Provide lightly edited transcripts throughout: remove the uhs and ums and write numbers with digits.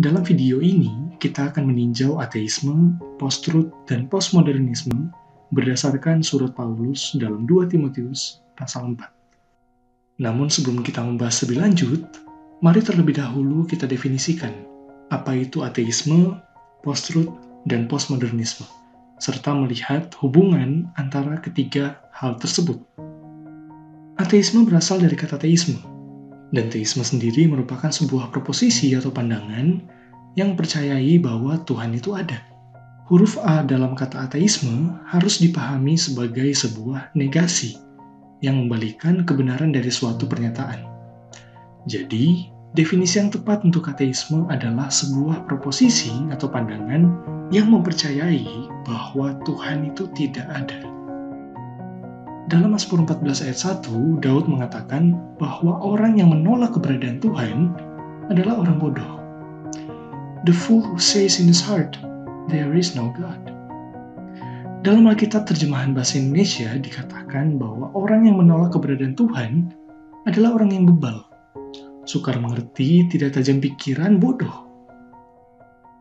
Dalam video ini, kita akan meninjau ateisme, post-truth, dan postmodernisme berdasarkan surat Paulus dalam 2 Timotius pasal 4. Namun sebelum kita membahas lebih lanjut, mari terlebih dahulu kita definisikan apa itu ateisme, post-truth, dan postmodernisme, serta melihat hubungan antara ketiga hal tersebut. Ateisme berasal dari kata teisme, dan teisme sendiri merupakan sebuah proposisi atau pandangan yang percayai bahwa Tuhan itu ada. Huruf A dalam kata ateisme harus dipahami sebagai sebuah negasi yang membalikan kebenaran dari suatu pernyataan. Jadi, definisi yang tepat untuk ateisme adalah sebuah proposisi atau pandangan yang mempercayai bahwa Tuhan itu tidak ada. Dalam Mazmur 14 ayat 1, Daud mengatakan bahwa orang yang menolak keberadaan Tuhan adalah orang bodoh. The fool who says in his heart, there is no God. Dalam Alkitab terjemahan bahasa Indonesia dikatakan bahwa orang yang menolak keberadaan Tuhan adalah orang yang bebal, sukar mengerti, tidak tajam pikiran, bodoh.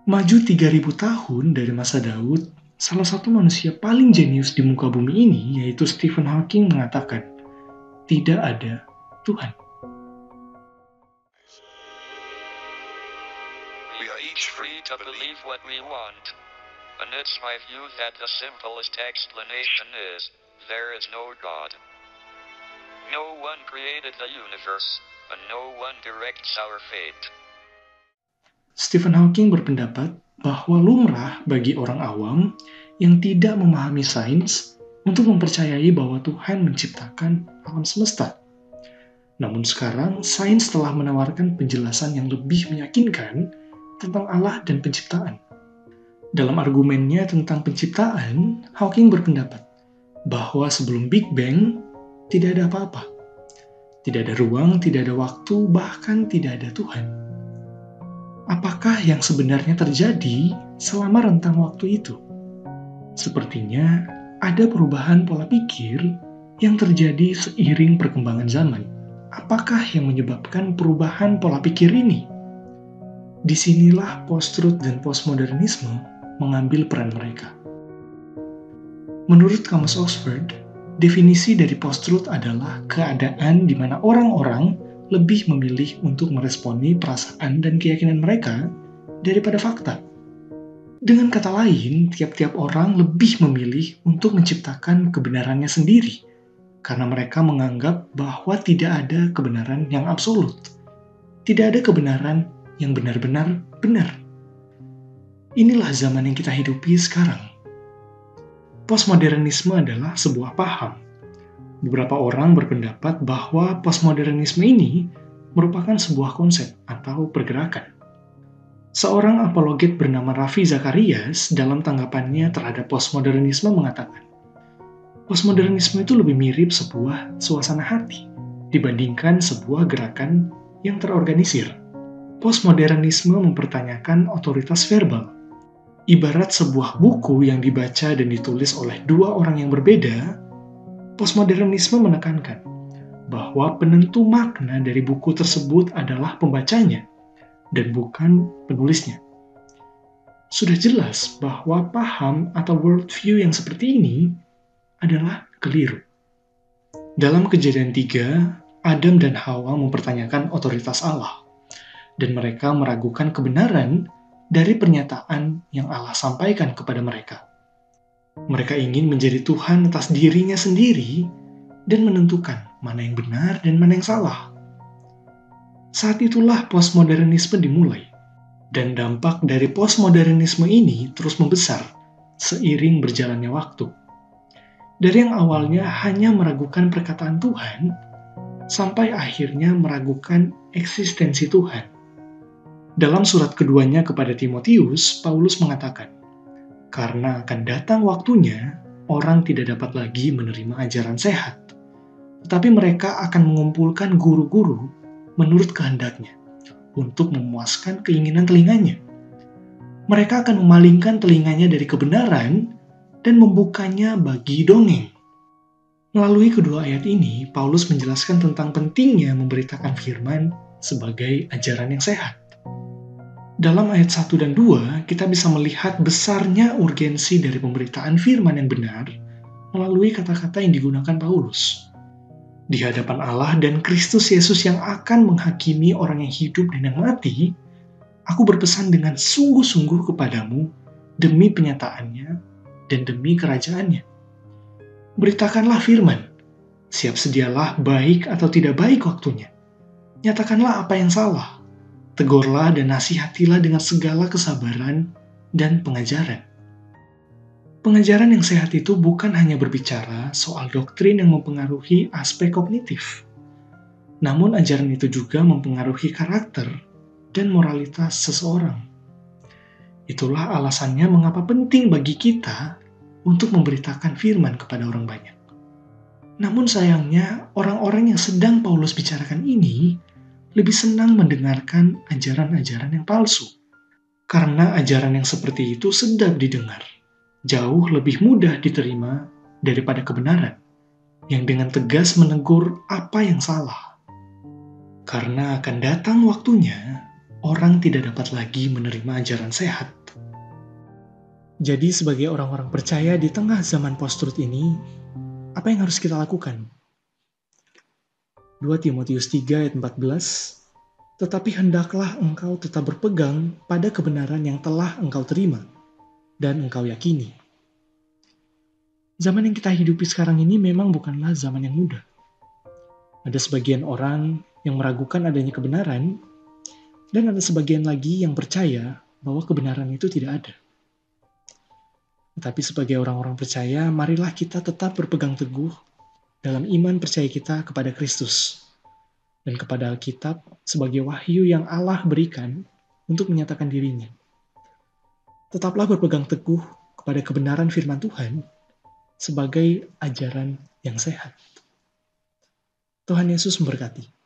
Maju 3000 tahun dari masa Daud, salah satu manusia paling jenius di muka bumi ini, yaitu Stephen Hawking, mengatakan, tidak ada Tuhan. We are each free to believe what we want. And it's my view that the simplest explanation is, there is no God. No one created the universe, and no one directs our fate. Stephen Hawking berpendapat bahwa lumrah bagi orang awam yang tidak memahami sains untuk mempercayai bahwa Tuhan menciptakan alam semesta. Namun sekarang, sains telah menawarkan penjelasan yang lebih meyakinkan tentang Allah dan penciptaan. Dalam argumennya tentang penciptaan, Hawking berpendapat bahwa sebelum Big Bang, tidak ada apa-apa. Tidak ada ruang, tidak ada waktu, bahkan tidak ada Tuhan. Apakah yang sebenarnya terjadi selama rentang waktu itu? Sepertinya ada perubahan pola pikir yang terjadi seiring perkembangan zaman. Apakah yang menyebabkan perubahan pola pikir ini? Disinilah post-truth dan postmodernisme mengambil peran mereka. Menurut Kamus Oxford, definisi dari post-truth adalah keadaan di mana orang-orang lebih memilih untuk meresponi perasaan dan keyakinan mereka daripada fakta. Dengan kata lain, tiap-tiap orang lebih memilih untuk menciptakan kebenarannya sendiri, karena mereka menganggap bahwa tidak ada kebenaran yang absolut. Tidak ada kebenaran yang benar-benar benar. Inilah zaman yang kita hidupi sekarang. Postmodernisme adalah sebuah paham. Beberapa orang berpendapat bahwa postmodernisme ini merupakan sebuah konsep atau pergerakan. Seorang apologet bernama Ravi Zacharias dalam tanggapannya terhadap postmodernisme mengatakan, postmodernisme itu lebih mirip sebuah suasana hati dibandingkan sebuah gerakan yang terorganisir. Postmodernisme mempertanyakan otoritas verbal. Ibarat sebuah buku yang dibaca dan ditulis oleh dua orang yang berbeda, postmodernisme menekankan bahwa penentu makna dari buku tersebut adalah pembacanya dan bukan penulisnya. Sudah jelas bahwa paham atau worldview yang seperti ini adalah keliru. Dalam Kejadian 3, Adam dan Hawa mempertanyakan otoritas Allah, dan mereka meragukan kebenaran dari pernyataan yang Allah sampaikan kepada mereka. Mereka ingin menjadi Tuhan atas dirinya sendiri dan menentukan mana yang benar dan mana yang salah. Saat itulah postmodernisme dimulai, dan dampak dari postmodernisme ini terus membesar seiring berjalannya waktu. Dari yang awalnya hanya meragukan perkataan Tuhan, sampai akhirnya meragukan eksistensi Tuhan. Dalam surat keduanya kepada Timotius, Paulus mengatakan, karena akan datang waktunya, orang tidak dapat lagi menerima ajaran sehat, tetapi mereka akan mengumpulkan guru-guru menurut kehendaknya, untuk memuaskan keinginan telinganya. Mereka akan memalingkan telinganya dari kebenaran dan membukanya bagi dongeng. Melalui kedua ayat ini, Paulus menjelaskan tentang pentingnya memberitakan firman sebagai ajaran yang sehat. Dalam ayat 1 dan 2, kita bisa melihat besarnya urgensi dari pemberitaan firman yang benar melalui kata-kata yang digunakan Paulus. Di hadapan Allah dan Kristus Yesus yang akan menghakimi orang yang hidup dan yang mati, aku berpesan dengan sungguh-sungguh kepadamu demi penyataannya dan demi kerajaannya. Beritakanlah firman, siap sedialah baik atau tidak baik waktunya. Nyatakanlah apa yang salah, tegurlah dan nasihatilah dengan segala kesabaran dan pengajaran. Pengajaran yang sehat itu bukan hanya berbicara soal doktrin yang mempengaruhi aspek kognitif, namun ajaran itu juga mempengaruhi karakter dan moralitas seseorang. Itulah alasannya mengapa penting bagi kita untuk memberitakan firman kepada orang banyak. Namun sayangnya, orang-orang yang sedang Paulus bicarakan ini lebih senang mendengarkan ajaran-ajaran yang palsu. Karena ajaran yang seperti itu sedap didengar, jauh lebih mudah diterima daripada kebenaran, yang dengan tegas menegur apa yang salah. Karena akan datang waktunya, orang tidak dapat lagi menerima ajaran sehat. Jadi sebagai orang-orang percaya di tengah zaman post-truth ini, apa yang harus kita lakukan? 2 Timotius 3 ayat 14, tetapi hendaklah engkau tetap berpegang pada kebenaran yang telah engkau terima dan engkau yakini. Zaman yang kita hidupi sekarang ini memang bukanlah zaman yang mudah. Ada sebagian orang yang meragukan adanya kebenaran, dan ada sebagian lagi yang percaya bahwa kebenaran itu tidak ada. Tetapi sebagai orang-orang percaya, marilah kita tetap berpegang teguh dalam iman percaya kita kepada Kristus dan kepada Alkitab sebagai wahyu yang Allah berikan untuk menyatakan dirinya. Tetaplah berpegang teguh kepada kebenaran firman Tuhan sebagai ajaran yang sehat. Tuhan Yesus memberkati.